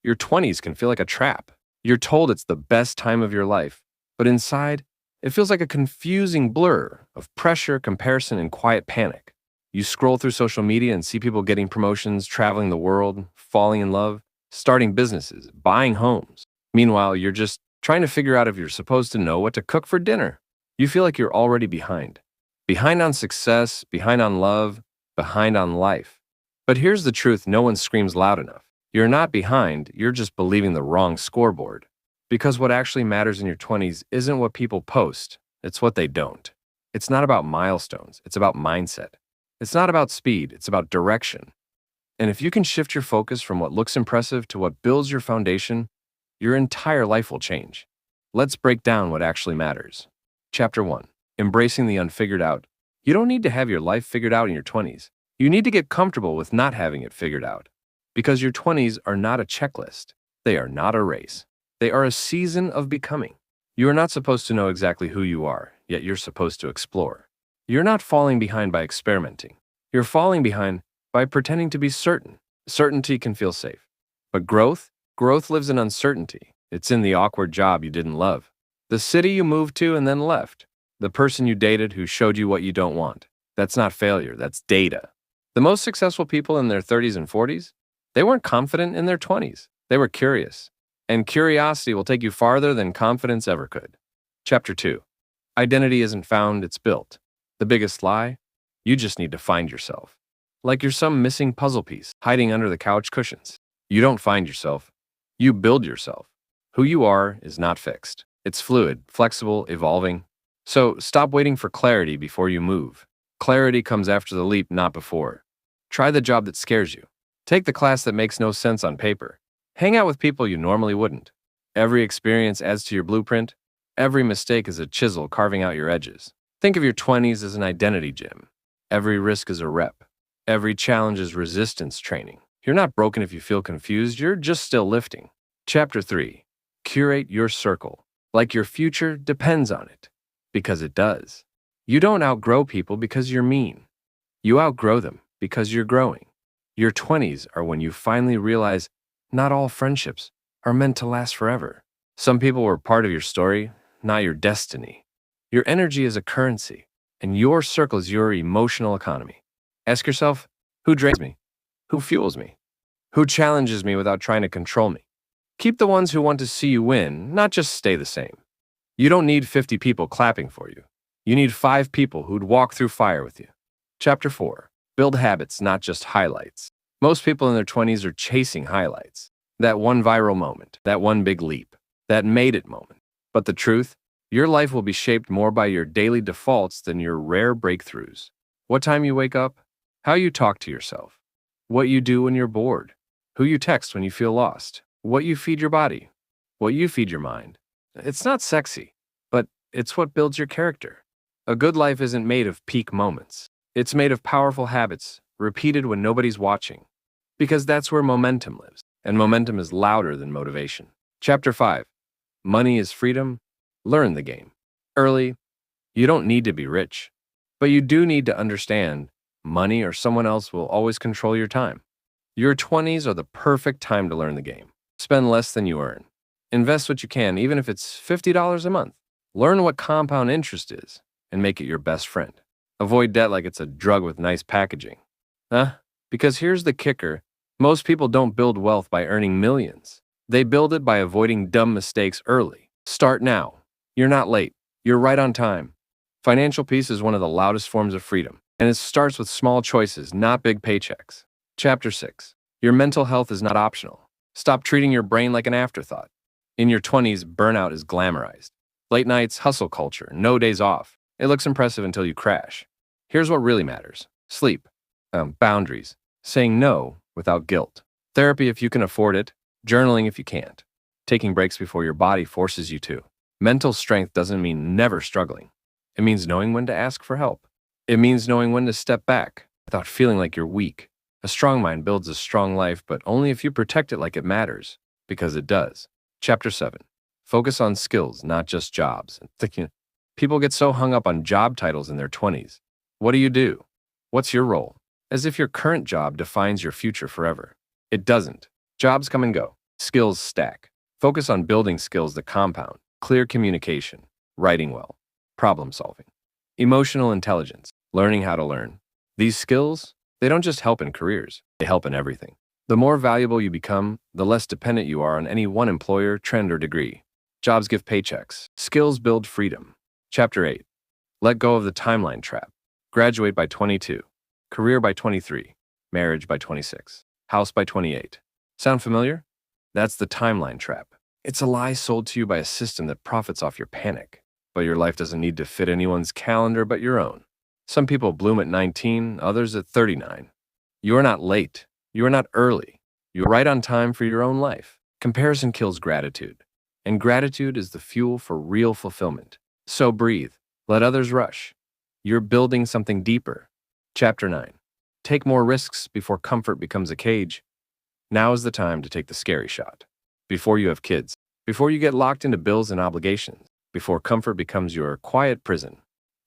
Your 20s can feel like a trap. You're told it's the best time of your life, but inside, it feels like a confusing blur of pressure, comparison, and quiet panic. You scroll through social media and see people getting promotions, traveling the world, falling in love, starting businesses, buying homes. Meanwhile, you're just trying to figure out if you're supposed to know what to cook for dinner. You feel like you're already behind. Behind on success, behind on love, behind on life. But here's the truth no one screams loud enough. You're not behind, you're just believing the wrong scoreboard. Because what actually matters in your 20s isn't what people post, it's what they don't. It's not about milestones, it's about mindset. It's not about speed, it's about direction. And if you can shift your focus from what looks impressive to what builds your foundation, your entire life will change. Let's break down what actually matters. Chapter 1. Embracing the unfigured out. You don't need to have your life figured out in your 20s. You need to get comfortable with not having it figured out. Because your 20s are not a checklist. They are not a race. They are a season of becoming. You are not supposed to know exactly who you are, yet you're supposed to explore. You're not falling behind by experimenting. You're falling behind by pretending to be certain. Certainty can feel safe. But growth lives in uncertainty. It's in the awkward job you didn't love, the city you moved to and then left, the person you dated who showed you what you don't want. That's not failure, that's data. The most successful people in their 30s and 40s, they weren't confident in their 20s. They were curious. And curiosity will take you farther than confidence ever could. Chapter 2. Identity isn't found, it's built. The biggest lie? You just need to find yourself. Like you're some missing puzzle piece hiding under the couch cushions. You don't find yourself. You build yourself. Who you are is not fixed. It's fluid, flexible, evolving. So stop waiting for clarity before you move. Clarity comes after the leap, not before. Try the job that scares you. Take the class that makes no sense on paper. Hang out with people you normally wouldn't. Every experience adds to your blueprint. Every mistake is a chisel carving out your edges. Think of your 20s as an identity gym. Every risk is a rep. Every challenge is resistance training. You're not broken if you feel confused, you're just still lifting. Chapter 3. Curate your circle. Like your future depends on it. Because it does. You don't outgrow people because you're mean. You outgrow them because you're growing. Your 20s are when you finally realize not all friendships are meant to last forever. Some people were part of your story, not your destiny. Your energy is a currency, and your circle is your emotional economy. Ask yourself, who drains me? Who fuels me? Who challenges me without trying to control me? Keep the ones who want to see you win, not just stay the same. You don't need 50 people clapping for you. You need 5 people who'd walk through fire with you. Chapter 4. Build habits, not just highlights. Most people in their 20s are chasing highlights. That one viral moment, that one big leap, that made it moment. But the truth, your life will be shaped more by your daily defaults than your rare breakthroughs. What time you wake up, how you talk to yourself, what you do when you're bored, who you text when you feel lost, what you feed your body, what you feed your mind. It's not sexy, but it's what builds your character. A good life isn't made of peak moments. It's made of powerful habits, repeated when nobody's watching. Because that's where momentum lives, and momentum is louder than motivation. Chapter 5. Money is freedom. Learn the game. Early, you don't need to be rich, but you do need to understand money or someone else will always control your time. Your 20s are the perfect time to learn the game. Spend less than you earn. Invest what you can, even if it's $50 a month. Learn what compound interest is and make it your best friend. Avoid debt like it's a drug with nice packaging. Because here's the kicker. Most people don't build wealth by earning millions. They build it by avoiding dumb mistakes early. Start now. You're not late. You're right on time. Financial peace is one of the loudest forms of freedom, and it starts with small choices, not big paychecks. Chapter 6. Your mental health is not optional. Stop treating your brain like an afterthought. In your 20s, burnout is glamorized. Late nights, hustle culture, no days off. It looks impressive until you crash. Here's what really matters. Sleep. Boundaries. Saying no without guilt. Therapy if you can afford it. Journaling if you can't. Taking breaks before your body forces you to. Mental strength doesn't mean never struggling. It means knowing when to ask for help. It means knowing when to step back without feeling like you're weak. A strong mind builds a strong life, but only if you protect it like it matters, because it does. Chapter 7. Focus on skills, not just jobs. People get so hung up on job titles in their 20s. What do? What's your role? As if your current job defines your future forever. It doesn't. Jobs come and go. Skills stack. Focus on building skills that compound. Clear communication, writing well, problem solving. Emotional intelligence, learning how to learn. These skills, they don't just help in careers, they help in everything. The more valuable you become, the less dependent you are on any one employer, trend, or degree. Jobs give paychecks. Skills build freedom. Chapter 8. Let go of the timeline trap. Graduate by 22. Career by 23. Marriage by 26. House by 28. Sound familiar? That's the timeline trap. It's a lie sold to you by a system that profits off your panic. But your life doesn't need to fit anyone's calendar but your own. Some people bloom at 19, others at 39. You are not late. You are not early. You are right on time for your own life. Comparison kills gratitude. And gratitude is the fuel for real fulfillment. So breathe. Let others rush. You're building something deeper. Chapter 9. Take more risks before comfort becomes a cage. Now is the time to take the scary shot. Before you have kids, before you get locked into bills and obligations, before comfort becomes your quiet prison,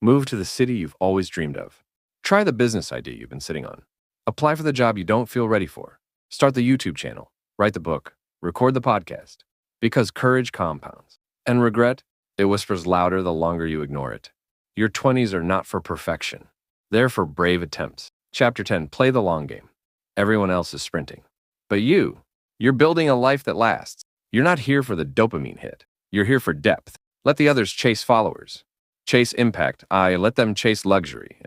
move to the city you've always dreamed of. Try the business idea you've been sitting on. Apply for the job you don't feel ready for. Start the YouTube channel. Write the book. Record the podcast. Because courage compounds. And regret, it whispers louder the longer you ignore it. Your 20s are not for perfection. They're for brave attempts. Chapter 10. Play the long game. Everyone else is sprinting. But you're building a life that lasts. You're not here for the dopamine hit. You're here for depth. Let the others chase followers. Chase impact. Let them chase luxury.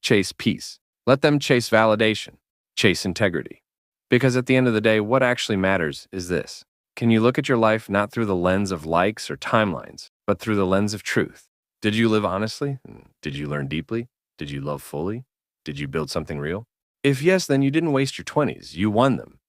Chase peace. Let them chase validation. Chase integrity. Because at the end of the day, what actually matters is this. Can you look at your life not through the lens of likes or timelines, but through the lens of truth? Did you live honestly? Did you learn deeply? Did you love fully? Did you build something real? If yes, then you didn't waste your 20s. You won them.